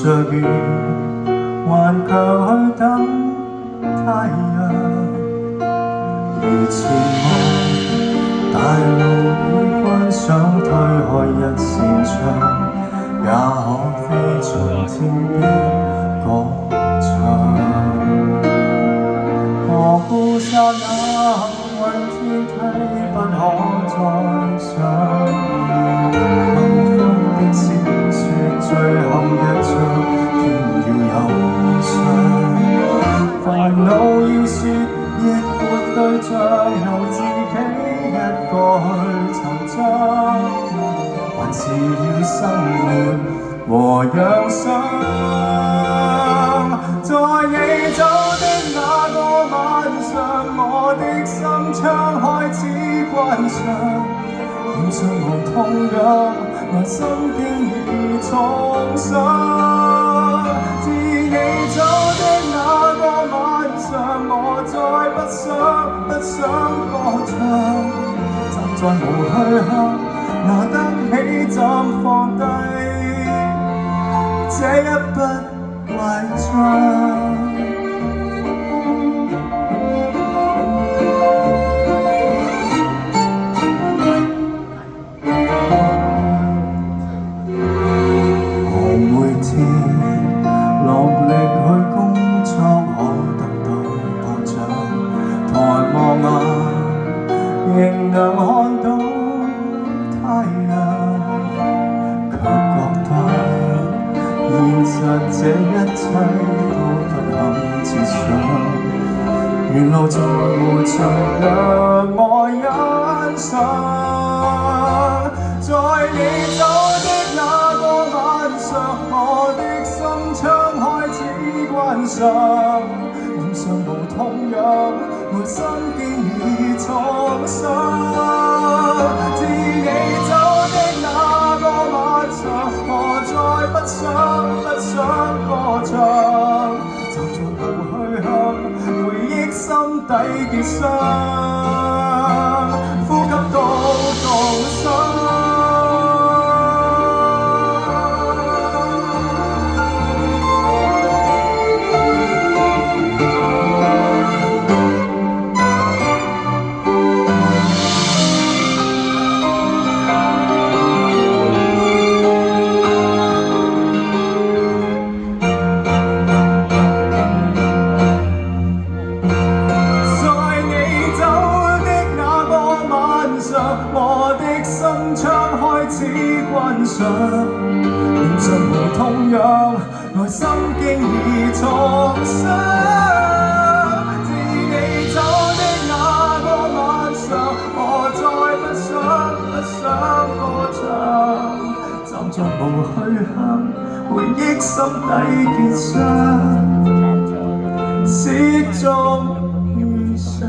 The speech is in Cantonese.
着雨，頑強去等太陽。如前望大路與關，想推開一扇窗，也可飛進天邊歌唱。何故剎那幸運天梯不可再上？幸福的小說最後一章，偏要有悲傷。煩惱要說，亦沒對象，由自己一個去尋找，還是要生活和養傷。在你走的那個晚上，我的心窗開始關上，臉上無痛癢，內心經已創傷。自你走的那個晚上，我再不想歌唱，站在無去向，拿得起怎放低這一筆壞賬。落力去工作，可得到褒獎，抬望眼，仍能看到太陽，卻覺得現實這一切都不堪設想。沿路從無盡讓我欣賞，在你走的那個晚上，我的心窗開始關上，臉上無痛癢，內心經已創傷。自你走的那個晚上，我再不想歌唱，站在無去向，回憶心底結霜，呼吸到凍傷。我的心窗開始關上，臉上無痛癢，內心經已創傷。自你走的那個晚上，我再不想歌唱，站在無去向，回憶心底結霜，始終遇上。